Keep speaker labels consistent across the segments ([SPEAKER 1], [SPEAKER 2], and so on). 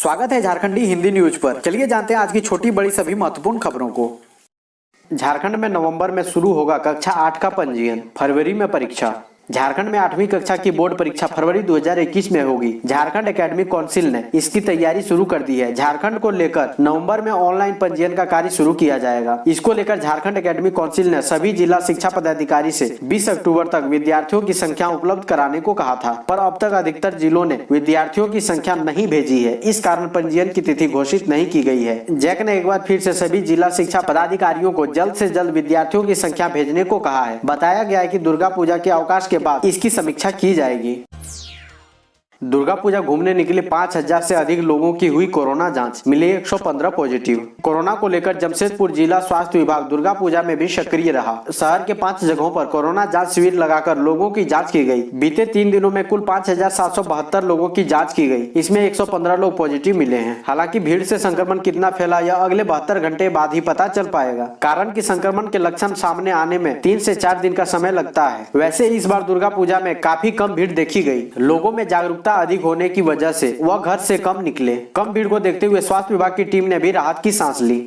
[SPEAKER 1] स्वागत है झारखंडी हिंदी न्यूज पर। चलिए जानते हैं आज की छोटी बड़ी सभी महत्वपूर्ण खबरों को। झारखंड में नवंबर में शुरू होगा कक्षा 8 का पंजीयन, फरवरी में परीक्षा। झारखंड में 8वीं कक्षा की बोर्ड परीक्षा फरवरी 2021 में होगी। झारखंड एकेडमिक काउंसिल ने इसकी तैयारी शुरू कर दी है। झारखंड को लेकर नवंबर में ऑनलाइन पंजीयन का कार्य शुरू किया जाएगा। इसको लेकर झारखंड एकेडमिक काउंसिल ने सभी जिला शिक्षा पदाधिकारी से 20 अक्टूबर तक विद्यार्थियों की संख्या उपलब्ध कराने को कहा था, पर अब तक अधिकतर जिलों ने विद्यार्थियों की संख्या नहीं भेजी है। इस कारण पंजीयन की तिथि घोषित नहीं की गई है। जैक ने एक बार फिर से सभी जिला शिक्षा पदाधिकारियों को जल्द से जल्द विद्यार्थियों की संख्या भेजने को कहा है। बताया गया है कि दुर्गा पूजा के अवकाश के बाद इसकी समीक्षा की जाएगी। दुर्गा पूजा घूमने निकले 5000 से अधिक लोगों की हुई कोरोना जांच, मिले 115 पॉजिटिव। कोरोना को लेकर जमशेदपुर जिला स्वास्थ्य विभाग दुर्गा पूजा में भी सक्रिय रहा। शहर के 5 जगहों पर कोरोना जांच शिविर लगाकर लोगों की जांच की गई। बीते 3 दिनों में कुल 5772 लोगों की जांच की गई। इसमें 115 लोग पॉजिटिव मिले हैं। हालांकि भीड़ से संक्रमण कितना फैला यह अगले 72 घंटे बाद ही पता चल पाएगा, कारण कि संक्रमण के लक्षण सामने आने में 3 से 4 दिन का समय लगता है। वैसे इस बार दुर्गा पूजा में काफी कम भीड़ देखी गई। लोगों में जागरूकता अधिक होने की वजह से वह घर से कम निकले। कम भीड़ को देखते हुए स्वास्थ्य विभाग की टीम ने भी राहत की सांस ली।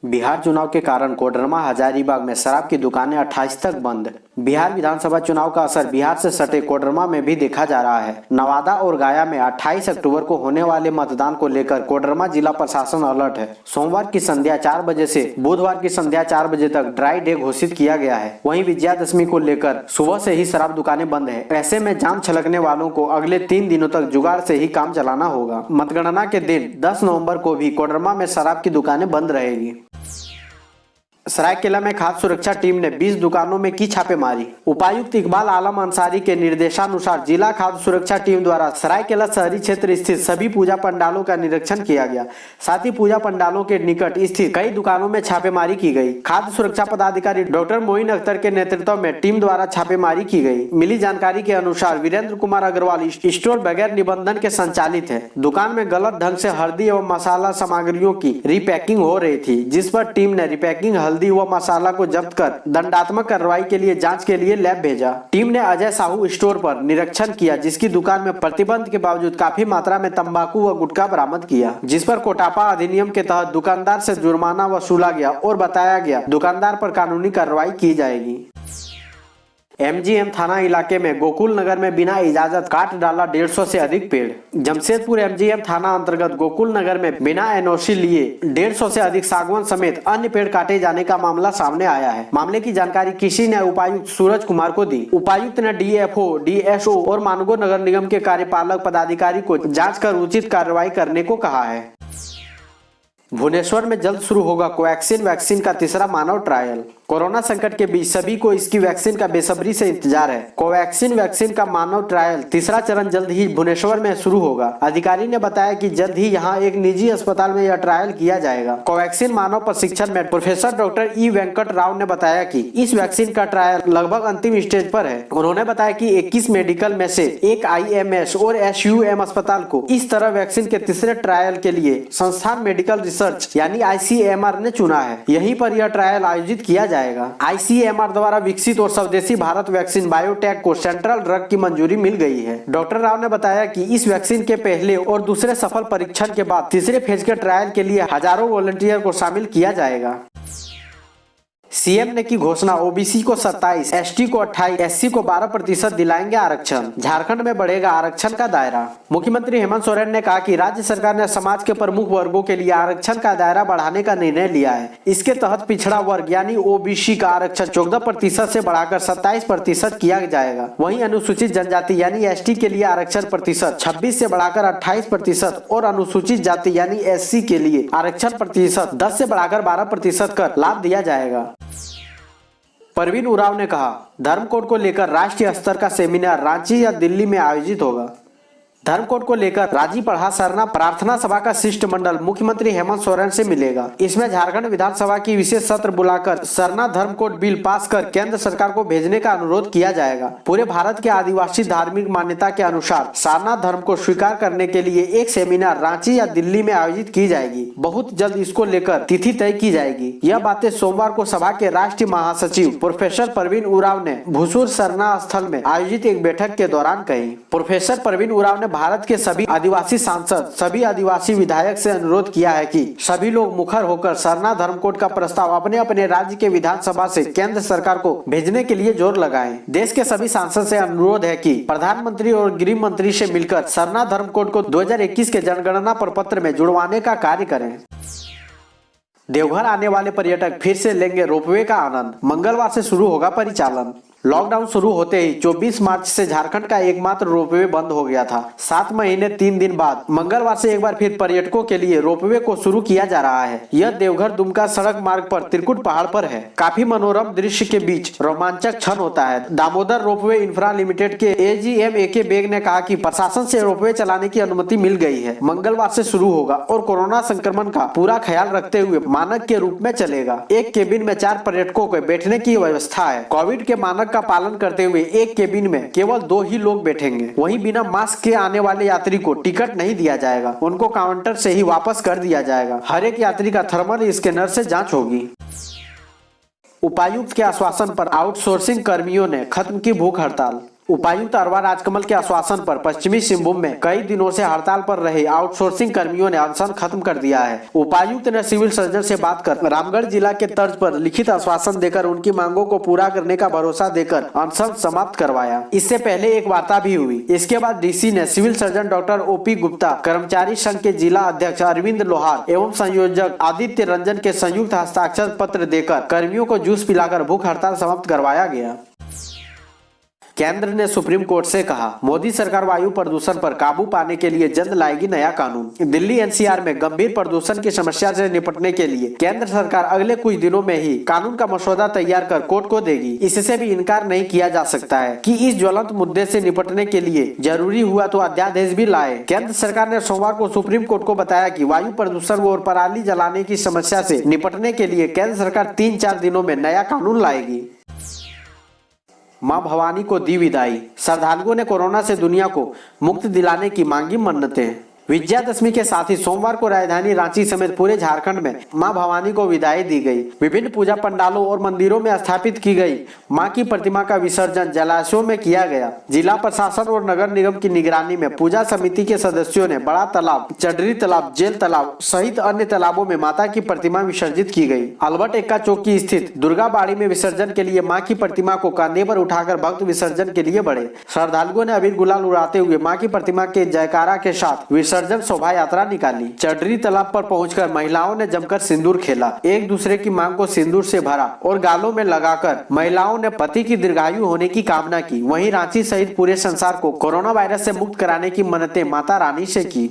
[SPEAKER 1] बिहार चुनाव के कारण कोडरमा हजारीबाग में शराब की दुकानें 28 तक बंद। बिहार विधानसभा चुनाव का असर बिहार से सटे कोडरमा में भी देखा जा रहा है। नवादा और गया में 28 अक्टूबर को होने वाले मतदान को लेकर कोडरमा जिला प्रशासन अलर्ट है। सोमवार की संध्या 4 बजे से बुधवार की संध्या 4 बजे तक ड्राई डे घोषित किया गया है। वहीं विजयादशमी को लेकर सुबह से ही शराब दुकानें बंद है। ऐसे में जाम छलकने वालों को अगले 3 दिनों तक जुगाड़ से ही काम चलाना होगा। मतगणना के दिन 10 नवम्बर को भी कोडरमा में शराब की दुकानें बंद रहेगी। सरायकेला में खाद्य सुरक्षा टीम ने 20 दुकानों में की छापेमारी। उपायुक्त इकबाल आलम अंसारी के निर्देशानुसार जिला खाद्य सुरक्षा टीम द्वारा सरायकेला शहरी क्षेत्र स्थित सभी पूजा पंडालों का निरीक्षण किया गया। साथ ही पूजा पंडालों के निकट स्थित कई दुकानों में छापेमारी की गई। खाद्य सुरक्षा पदाधिकारी डॉक्टर मोइन अख्तर के नेतृत्व में टीम द्वारा छापेमारी की गई। मिली जानकारी के अनुसार वीरेंद्र कुमार अग्रवाल स्टोर बगैर निबंधन के संचालित है। दुकान में गलत ढंग से हल्दी एवं मसाला सामग्रियों की रिपैकिंग हो रही थी, जिस पर टीम ने रिपैकिंग हल्दी व मसाला को जब्त कर दंडात्मक कार्रवाई के लिए जांच के लिए लैब भेजा। टीम ने अजय साहू स्टोर पर निरीक्षण किया, जिसकी दुकान में प्रतिबंध के बावजूद काफी मात्रा में तंबाकू व गुटखा बरामद किया, जिस पर कोटापा अधिनियम के तहत दुकानदार से जुर्माना वसूला गया और बताया गया दुकानदार पर कानूनी कार्रवाई की जाएगी। एमजीएम थाना इलाके में गोकुल नगर में बिना इजाजत काट डाला 150 से अधिक पेड़। जमशेदपुर एमजीएम थाना अंतर्गत गोकुल नगर में बिना एनओसी लिए 150 से अधिक सागवान समेत अन्य पेड़ काटे जाने का मामला सामने आया है। मामले की जानकारी किसी ने उपायुक्त सूरज कुमार को दी। उपायुक्त ने डीएफओ, डीएसओ और मानगो नगर निगम के कार्यपालक पदाधिकारी को जाँच कर उचित कार्रवाई करने को कहा है। भुवनेश्वर में जल्द शुरू होगा कोवैक्सीन वैक्सीन का तीसरा मानव ट्रायल। कोरोना संकट के बीच सभी को इसकी वैक्सीन का बेसब्री से इंतजार है। कोवैक्सीन वैक्सीन का मानव ट्रायल तीसरा चरण जल्द ही भुवनेश्वर में शुरू होगा। अधिकारी ने बताया कि जल्द ही यहां एक निजी अस्पताल में यह ट्रायल किया जाएगा। कोवैक्सीन मानव प्रशिक्षण में प्रोफेसर डॉक्टर ई वेंकट राव ने बताया कि इस वैक्सीन का ट्रायल लगभग अंतिम स्टेज पर है। उन्होंने बताया कि 21 मेडिकल में से एक IMS और SUM अस्पताल को इस तरह वैक्सीन के तीसरे ट्रायल के लिए संस्थान मेडिकल रिसर्च यानी ICMR ने चुना है। यहीं पर यह ट्रायल आयोजित किया जाएगा। ICMR द्वारा विकसित और स्वदेशी भारत वैक्सीन बायोटेक को सेंट्रल ड्रग की मंजूरी मिल गई है। डॉक्टर राव ने बताया कि इस वैक्सीन के पहले और दूसरे सफल परीक्षण के बाद तीसरे फेज के ट्रायल के लिए हजारों वॉलंटियर को शामिल किया जाएगा। सीएम ने की घोषणा, ओबीसी को 27, एसटी को 28, एससी को 12% दिलाएंगे आरक्षण। झारखंड में बढ़ेगा आरक्षण का दायरा। मुख्यमंत्री हेमंत सोरेन ने कहा कि राज्य सरकार ने समाज के प्रमुख वर्गों के लिए आरक्षण का दायरा बढ़ाने का निर्णय लिया है। इसके तहत पिछड़ा वर्ग यानी ओबीसी का आरक्षण 14% से बढ़ाकर 27% किया जाएगा। वहीं अनुसूचित जनजाति यानी एसटी के लिए आरक्षण प्रतिशत 26 से बढ़ाकर 28% और अनुसूचित जाति यानी एससी के लिए आरक्षण प्रतिशत 10 से बढ़ाकर 12% कर लाभ दिया जाएगा। परवीन उरांव ने कहा, धर्म कोड को लेकर राष्ट्रीय स्तर का सेमिनार रांची या दिल्ली में आयोजित होगा। धर्म कोड को लेकर राजी पढ़ा सरना प्रार्थना सभा का शिष्टमंडल मुख्यमंत्री हेमंत सोरेन से मिलेगा। इसमें झारखंड विधानसभा की विशेष सत्र बुलाकर सरना धर्म कोड बिल पास कर केंद्र सरकार को भेजने का अनुरोध किया जाएगा। पूरे भारत के आदिवासी धार्मिक मान्यता के अनुसार सारनाथ धर्म को स्वीकार करने के लिए एक सेमिनार रांची या दिल्ली में आयोजित की जाएगी। बहुत जल्द इसको लेकर तिथि तय की जाएगी। यह बातें सोमवार को सभा के राष्ट्रीय महासचिव प्रोफेसर परवीन उरांव ने भूसुर सरना स्थल में आयोजित एक बैठक के दौरान कही। प्रोफेसर परवीन उरांव ने भारत के सभी आदिवासी सांसद, सभी आदिवासी विधायक से अनुरोध किया है कि सभी लोग मुखर होकर सरना धर्म कोड का प्रस्ताव अपने अपने राज्य के विधानसभा से केंद्र सरकार को भेजने के लिए जोर लगाएं। देश के सभी सांसद से अनुरोध है कि प्रधानमंत्री और गृह मंत्री से मिलकर सरना धर्म कोड को 2021 के जनगणना प्रपत्र में जुड़वाने का कार्य करें। देवघर आने वाले पर्यटक फिर से लेंगे रोपवे का आनंद। मंगलवार से शुरू होगा परिचालन। लॉकडाउन शुरू होते ही 24 मार्च से झारखंड का एकमात्र रोपवे बंद हो गया था। 7 महीने 3 दिन बाद मंगलवार से एक बार फिर पर्यटकों के लिए रोपवे को शुरू किया जा रहा है। यह देवघर दुमका सड़क मार्ग पर त्रिकुट पहाड़ पर है। काफी मनोरम दृश्य के बीच रोमांचक क्षण होता है। दामोदर रोपवे इंफ्रा लिमिटेड के AGM AK बेग ने कहा कि प्रशासन से रोपवे चलाने की अनुमति मिल गई है। मंगलवार से शुरू होगा और कोरोना संक्रमण का पूरा ख्याल रखते हुए मानक के रूप में चलेगा। एक केबिन में 4 पर्यटकों को बैठने की व्यवस्था है। कोविड के मानक का पालन करते हुए एक केबिन में केवल 2 ही लोग बैठेंगे। वहीं बिना मास्क के आने वाले यात्री को टिकट नहीं दिया जाएगा, उनको काउंटर से ही वापस कर दिया जाएगा। हर एक यात्री का थर्मल स्कैनर से जांच होगी। उपायुक्त के आश्वासन पर आउटसोर्सिंग कर्मियों ने खत्म की भूख हड़ताल। उपायुक्त अरवा राजकमल के आश्वासन पर पश्चिमी सिंहभूम में कई दिनों से हड़ताल पर रहे आउटसोर्सिंग कर्मियों ने अनशन खत्म कर दिया है। उपायुक्त ने सिविल सर्जन से बात कर रामगढ़ जिला के तर्ज पर लिखित आश्वासन देकर उनकी मांगों को पूरा करने का भरोसा देकर अनशन समाप्त करवाया। इससे पहले एक वार्ता भी हुई। इसके बाद डीसी ने civil surgeon doctor OP Gupta, कर्मचारी संघ के जिला अध्यक्ष अरविंद लोहार एवं संयोजक आदित्य रंजन के संयुक्त हस्ताक्षर पत्र देकर कर्मियों को जूस पिलाकर भूख हड़ताल समाप्त करवाया गया। केंद्र ने सुप्रीम कोर्ट से कहा, मोदी सरकार वायु प्रदूषण पर काबू पाने के लिए जल्द लाएगी नया कानून। दिल्ली NCR में गंभीर प्रदूषण की समस्या से निपटने के लिए केंद्र सरकार अगले कुछ दिनों में ही कानून का मसौदा तैयार कर कोर्ट को देगी। इससे भी इनकार नहीं किया जा सकता है कि इस ज्वलंत मुद्दे से निपटने के लिए जरूरी हुआ तो अध्यादेश भी लाए। केंद्र सरकार ने सोमवार को सुप्रीम कोर्ट को बताया कि वायु प्रदूषण और पराली जलाने की समस्या से निपटने के लिए केंद्र सरकार 3-4 दिनों में नया कानून लाएगी। मां भवानी को दी विदाई। श्रद्धालुओं ने कोरोना से दुनिया को मुक्त दिलाने की मांगी मन्नतें। विजयादशमी के साथ ही सोमवार को राजधानी रांची समेत पूरे झारखंड में मां भवानी को विदाई दी गई। विभिन्न पूजा पंडालों और मंदिरों में स्थापित की गई मां की प्रतिमा का विसर्जन जलाशयों में किया गया। जिला प्रशासन और नगर निगम की निगरानी में पूजा समिति के सदस्यों ने बड़ा तालाब, चडरी तालाब, जेल तालाब सहित अन्य तालाबों में माता की प्रतिमा विसर्जित की गई। अल्बर्ट एक्का चौकी स्थित दुर्गा बाड़ी में विसर्जन के लिए मां की प्रतिमा को कंधे पर उठाकर भक्त विसर्जन के लिए बढ़े। श्रद्धालुओं ने अबीर गुलाल उड़ाते हुए मां की प्रतिमा के जयकारा के साथ विसर्जन शोभा यात्रा निकाली। चडरी तालाब पर पहुंचकर महिलाओं ने जमकर सिंदूर खेला। एक दूसरे की मांग को सिंदूर से भरा और गालों में लगाकर महिलाओं ने पति की दीर्घायु होने की कामना की। वहीं रांची सहित पूरे संसार को कोरोना वायरस से मुक्त कराने की मन्नतें माता रानी से की।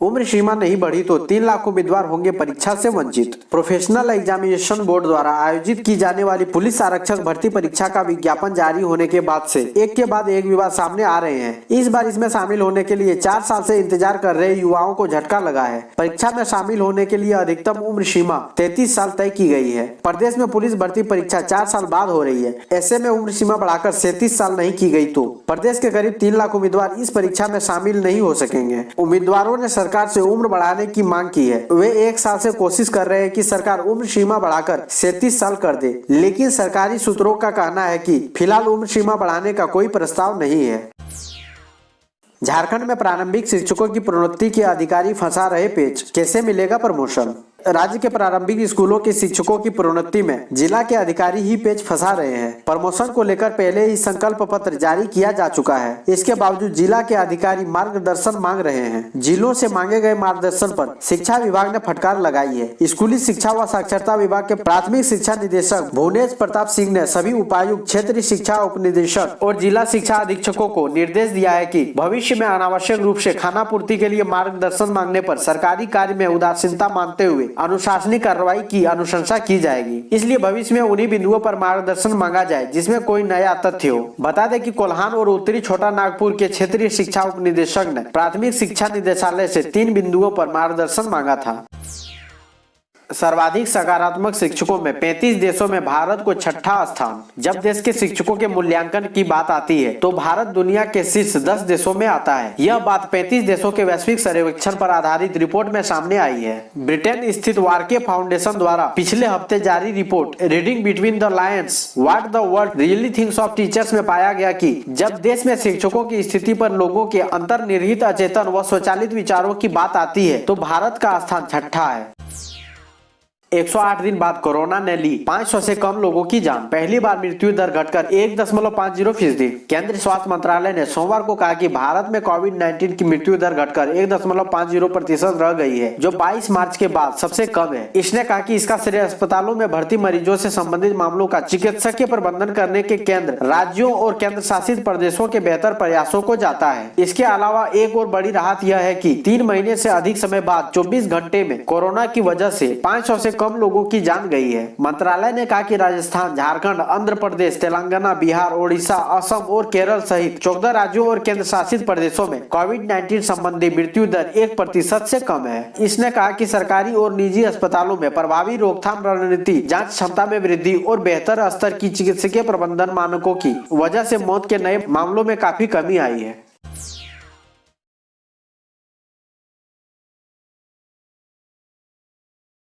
[SPEAKER 1] उम्र सीमा नहीं बढ़ी तो 3 लाख उम्मीदवार होंगे परीक्षा से वंचित। प्रोफेशनल एग्जामिनेशन बोर्ड द्वारा आयोजित की जाने वाली पुलिस आरक्षक भर्ती परीक्षा का विज्ञापन जारी होने के बाद से एक के बाद एक विवाद सामने आ रहे हैं। इस बार इसमें शामिल होने के लिए 4 साल से इंतजार कर रहे युवाओं को झटका लगा है। परीक्षा में शामिल होने के लिए अधिकतम उम्र सीमा 33 साल तय की गई है। प्रदेश में पुलिस भर्ती परीक्षा 4 साल बाद हो रही है। ऐसे में उम्र सीमा बढ़ाकर 37 साल नहीं की गई तो प्रदेश के करीब 3 लाख उम्मीदवार इस परीक्षा में शामिल नहीं हो सकेंगे। उम्मीदवारों ने सरकार से उम्र बढ़ाने की मांग की है। वे 1 साल से कोशिश कर रहे हैं कि सरकार उम्र सीमा बढ़ाकर 37 साल कर दे, लेकिन सरकारी सूत्रों का कहना है कि फिलहाल उम्र सीमा बढ़ाने का कोई प्रस्ताव नहीं है। झारखंड में प्रारंभिक शिक्षकों की प्रोन्नति के अधिकारी फंसा रहे पेच, कैसे मिलेगा प्रमोशन। राज्य के प्रारंभिक स्कूलों के शिक्षकों की प्रोन्नति में जिला के अधिकारी ही पेच फंसा रहे हैं। प्रमोशन को लेकर पहले ही संकल्प पत्र जारी किया जा चुका है। इसके बावजूद जिला के अधिकारी मार्गदर्शन मांग रहे हैं। जिलों से मांगे गए मार्गदर्शन पर शिक्षा विभाग ने फटकार लगाई है। स्कूली शिक्षा व साक्षरता विभाग के प्राथमिक शिक्षा निदेशक भुवनेश प्रताप सिंह ने सभी उपायुक्त, क्षेत्रीय शिक्षा उप निदेशक और जिला शिक्षा अधीक्षकों को निर्देश दिया है कि भविष्य में अनावश्यक रूप से खाना पूर्ति के लिए मार्गदर्शन मांगने पर सरकारी कार्य में उदासीनता मानते हुए अनुशासनिक कार्रवाई की अनुशंसा की जाएगी। इसलिए भविष्य में उन्हीं बिंदुओं पर मार्गदर्शन मांगा जाए जिसमें कोई नया तथ्य हो। बता दें कि कोल्हान और उत्तरी छोटा नागपुर के क्षेत्रीय शिक्षा उप निदेशक ने प्राथमिक शिक्षा निदेशालय से 3 बिंदुओं पर मार्गदर्शन मांगा था। सर्वाधिक सकारात्मक शिक्षकों में 35 देशों में भारत को छठा स्थान। जब देश के शिक्षकों के मूल्यांकन की बात आती है तो भारत दुनिया के शीर्ष 10 देशों में आता है। यह बात 35 देशों के वैश्विक सर्वेक्षण पर आधारित रिपोर्ट में सामने आई है। ब्रिटेन स्थित वार्के फाउंडेशन द्वारा पिछले हफ्ते जारी report reading between the lines what the world really thinks of teachers में पाया गया कि जब देश में शिक्षकों की स्थिति पर लोगों के अंतर्निहित अचेतन व स्वचालित विचारों की बात आती है तो भारत का स्थान छठा है। 108 दिन बाद कोरोना ने ली 500 से कम लोगों की जान। पहली बार मृत्यु दर घटकर 1.50%। केंद्रीय स्वास्थ्य मंत्रालय ने सोमवार को कहा कि भारत में कोविड-19 की मृत्यु दर घटकर 1.50% रह गई है, जो 22 मार्च के बाद सबसे कम है। इसने कहा कि इसका श्रेय अस्पतालों में भर्ती मरीजों से संबंधित मामलों का चिकित्सकीय प्रबंधन करने के केंद्र, राज्यों और केंद्र शासित प्रदेशों के बेहतर प्रयासों को जाता है। इसके अलावा एक और बड़ी राहत यह है कि 3 महीने से अधिक समय बाद 24 घंटे में कोरोना की वजह से 500 से कम लोगों की जान गई है। मंत्रालय ने कहा कि राजस्थान, झारखंड, आंध्र प्रदेश, तेलंगाना, बिहार, ओडिशा, असम और केरल सहित 14 राज्यों और केंद्र शासित प्रदेशों में कोविड-19 संबंधी मृत्यु दर 1% से कम है। इसने कहा कि सरकारी और निजी अस्पतालों में प्रभावी रोकथाम रणनीति, जांच क्षमता में वृद्धि और बेहतर स्तर की चिकित्सकीय प्रबंधन मानकों की वजह से मौत के नए मामलों में काफी कमी आई है।